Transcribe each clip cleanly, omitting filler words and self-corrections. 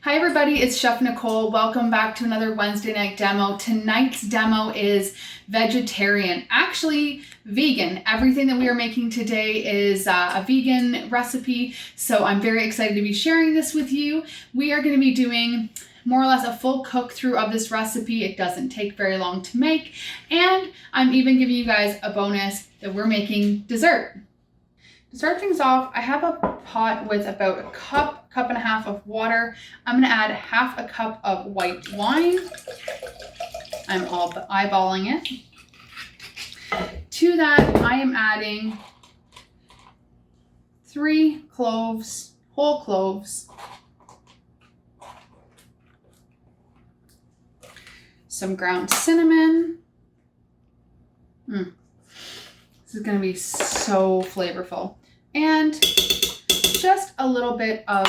Hi everybody, it's Chef Nicole. Welcome back to another Wednesday night demo. Tonight's demo is vegetarian, actually vegan. Everything that we are making today is a vegan recipe, so I'm very excited to be sharing this with you. We are going to be doing more or less a full cook through of this recipe. It doesn't take very long to make, and I'm even giving you guys a bonus that we're making dessert. To start things off, I have a pot with about a cup and a half of water. I'm gonna add half a cup of white wine. I'm all eyeballing it. To that, I am adding 3 cloves, whole cloves, some ground cinnamon. This is gonna be so flavorful. And just a little bit of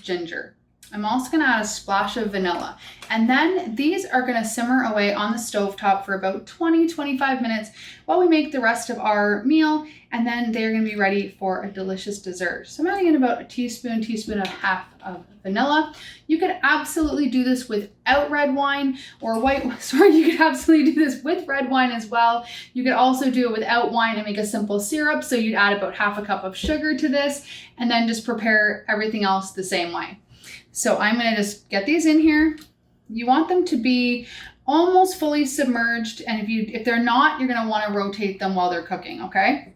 ginger. I'm also gonna add a splash of vanilla. And then these are gonna simmer away on the stovetop for about 20-25 minutes while we make the rest of our meal. And then they're gonna be ready for a delicious dessert. So I'm adding in about a teaspoon and a half of vanilla. You could absolutely do this without red wine or you could absolutely do this with red wine as well. You could also do it without wine and make a simple syrup. So you'd add about half a cup of sugar to this and then just prepare everything else the same way. So I'm gonna just get these in here. You want them to be almost fully submerged, and if they're not, you're gonna wanna rotate them while they're cooking, okay?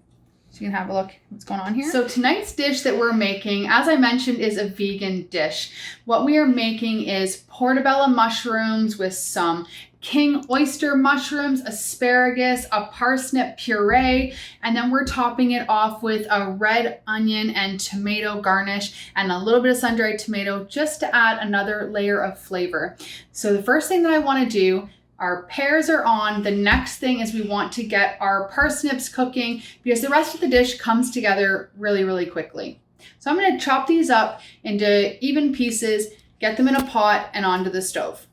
So you can have a look what's going on here. So tonight's dish that we're making, as I mentioned, is a vegan dish. What we are making is portobello mushrooms with some king oyster mushrooms, asparagus, a parsnip puree, and then we're topping it off with a red onion and tomato garnish and a little bit of sun-dried tomato just to add another layer of flavor. So the first thing that I want to do, our pears are on. The next thing is we want to get our parsnips cooking because the rest of the dish comes together really, really quickly. So I'm going to chop these up into even pieces, get them in a pot and onto the stove.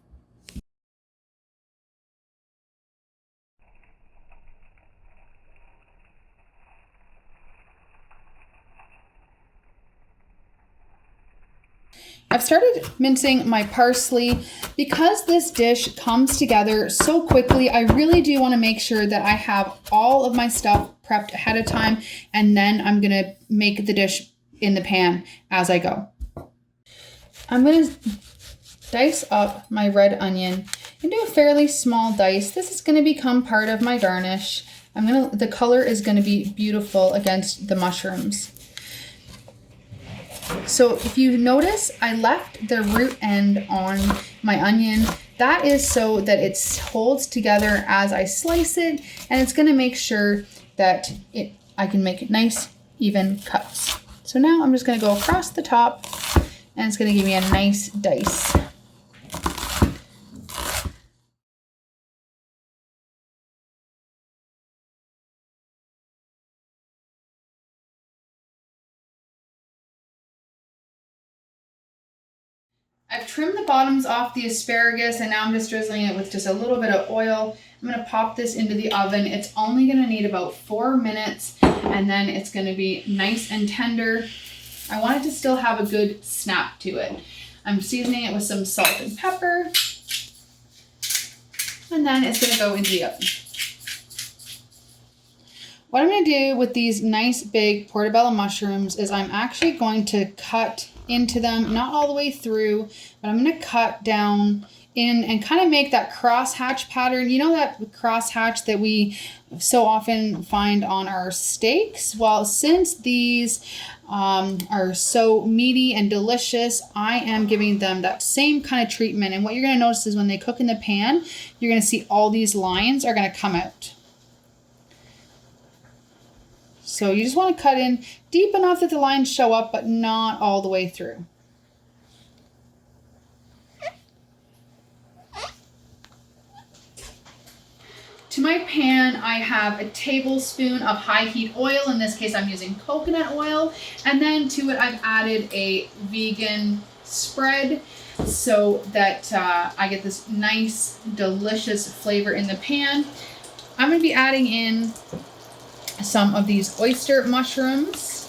I've started mincing my parsley. Because this dish comes together so quickly, I really do want to make sure that I have all of my stuff prepped ahead of time, and then I'm going to make the dish in the pan as I go. I'm going to dice up my red onion into a fairly small dice. This is going to become part of my garnish. The color is going to be beautiful against the mushrooms. So if you notice, I left the root end on my onion. That is so that it holds together as I slice it, and it's going to make sure that I can make nice, even cuts. So now I'm just going to go across the top, and it's going to give me a nice dice. I've trimmed the bottoms off the asparagus, and now I'm just drizzling it with just a little bit of oil. I'm going to pop this into the oven. It's only going to need about 4 minutes, and then it's going to be nice and tender. I want it to still have a good snap to it. I'm seasoning it with some salt and pepper, and then it's going to go into the oven. What I'm going to do with these nice big portobello mushrooms is I'm actually going to cut into them, not all the way through, but I'm going to cut down in and kind of make that crosshatch pattern. You know that crosshatch that we so often find on our steaks? Well, since these are so meaty and delicious, I am giving them that same kind of treatment. And what you're going to notice is when they cook in the pan, you're going to see all these lines are going to come out. So you just want to cut in deep enough that the lines show up, but not all the way through. To my pan, I have a tablespoon of high heat oil. In this case, I'm using coconut oil. And then to it, I've added a vegan spread so that I get this nice, delicious flavor in the pan. I'm going to be adding in some of these oyster mushrooms.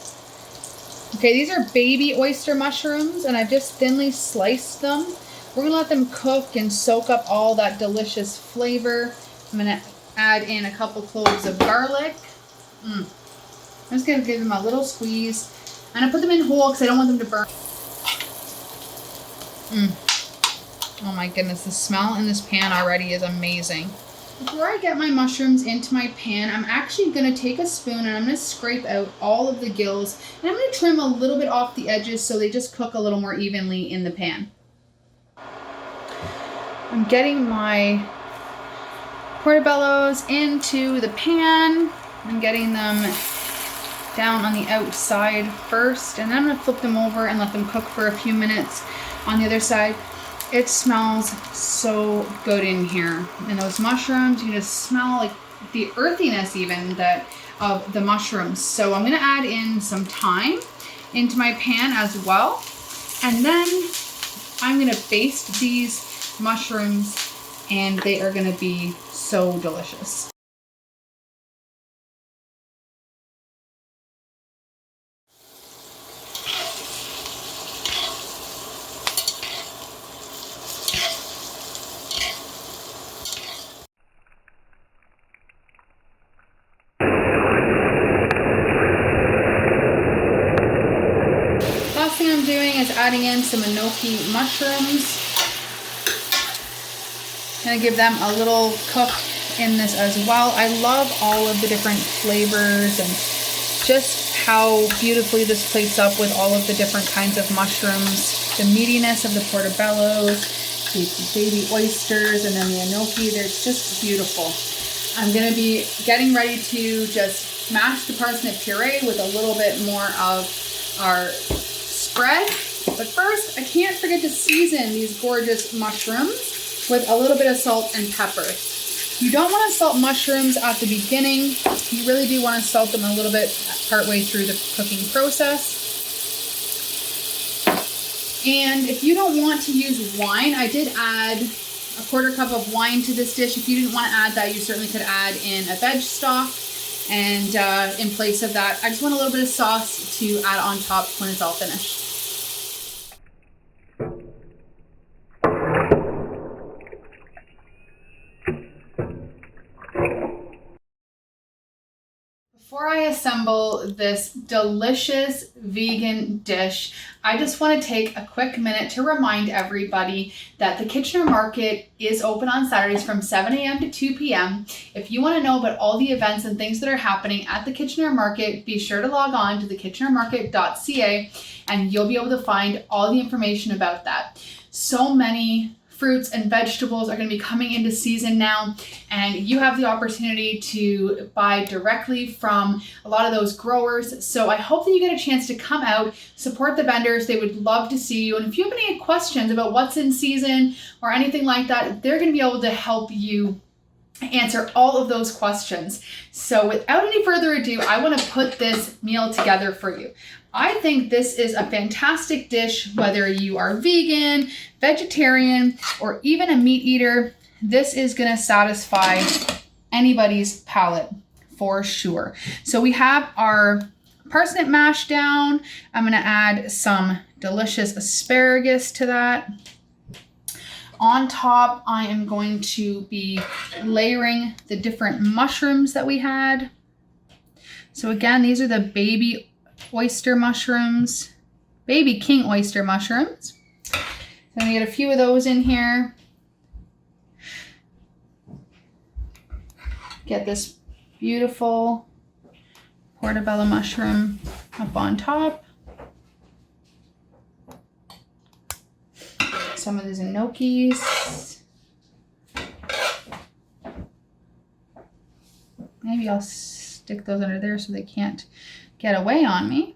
Okay, these are baby oyster mushrooms, and I've just thinly sliced them. We're gonna let them cook and soak up all that delicious flavor. I'm gonna add in a couple cloves of garlic. I'm just gonna give them a little squeeze. And I put them in whole because I don't want them to burn. Oh my goodness, the smell in this pan already is amazing. Before I get my mushrooms into my pan, I'm actually going to take a spoon and I'm going to scrape out all of the gills. And I'm going to trim a little bit off the edges so they just cook a little more evenly in the pan. I'm getting my portobellos into the pan. I'm getting them down on the outside first. And then I'm going to flip them over and let them cook for a few minutes on the other side. It smells so good in here. And those mushrooms, you can just smell like the earthiness even that of the mushrooms. So I'm gonna add in some thyme into my pan as well. And then I'm gonna baste these mushrooms and they are gonna be so delicious. Last thing I'm doing is adding in some enoki mushrooms. I'm gonna give them a little cook in this as well. I love all of the different flavors and just how beautifully this plates up with all of the different kinds of mushrooms. The meatiness of the portobellos, the baby oysters, and then the enoki. It's just beautiful. I'm gonna be getting ready to just mash the parsnip puree with a little bit more of our spread. But first, I can't forget to season these gorgeous mushrooms with a little bit of salt and pepper. You don't want to salt mushrooms at the beginning. You really do want to salt them a little bit partway through the cooking process. And if you don't want to use wine, I did add a quarter cup of wine to this dish. If you didn't want to add that, you certainly could add in a veg stock. And in place of that, I just want a little bit of sauce to add on top when it's all finished. Before I assemble this delicious vegan dish, I just want to take a quick minute to remind everybody that the Kitchener Market is open on Saturdays from 7 a.m. to 2 p.m. If you want to know about all the events and things that are happening at the Kitchener Market, be sure to log on to thekitchenermarket.ca and you'll be able to find all the information about that. So many fruits and vegetables are going to be coming into season now, and you have the opportunity to buy directly from a lot of those growers. So I hope that you get a chance to come out, support the vendors. They would love to see you. And if you have any questions about what's in season or anything like that, they're going to be able to help you answer all of those questions. So without any further ado, I want to put this meal together for you. I think this is a fantastic dish, whether you are vegan, vegetarian, or even a meat eater. This is going to satisfy anybody's palate for sure. So we have our parsnip mash down. I'm going to add some delicious asparagus to that. On top, I am going to be layering the different mushrooms that we had. So again, these are the baby oyster mushrooms, baby king oyster mushrooms. So I'm gonna get a few of those in here. Get this beautiful portobello mushroom up on top. Some of these enokis. Maybe I'll stick those under there so they can't get away on me.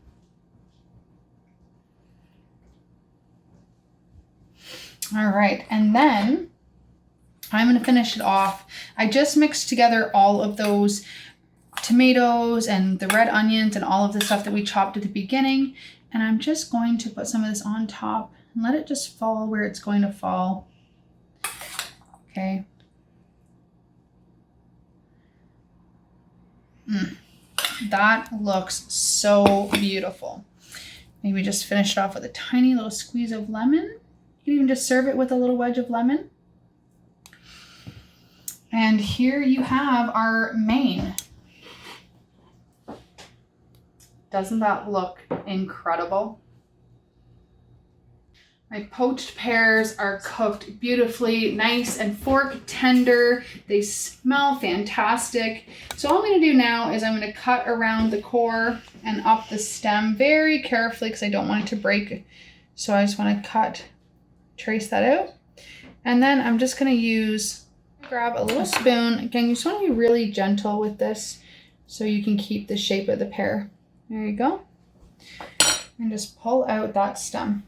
All right, and then I'm gonna finish it off. I just mixed together all of those tomatoes and the red onions and all of the stuff that we chopped at the beginning. And I'm just going to put some of this on top and let it just fall where it's going to fall. Okay. That looks so beautiful. Maybe just finish it off with a tiny little squeeze of lemon. You can even just serve it with a little wedge of lemon. And here you have our main. Doesn't that look incredible? My poached pears are cooked beautifully, nice and fork tender. They smell fantastic. So all I'm going to do now is I'm going to cut around the core and up the stem very carefully because I don't want it to break. So I just want to trace that out. And then I'm just going to grab a little spoon. Again, you just want to be really gentle with this so you can keep the shape of the pear. There you go. And just pull out that stem.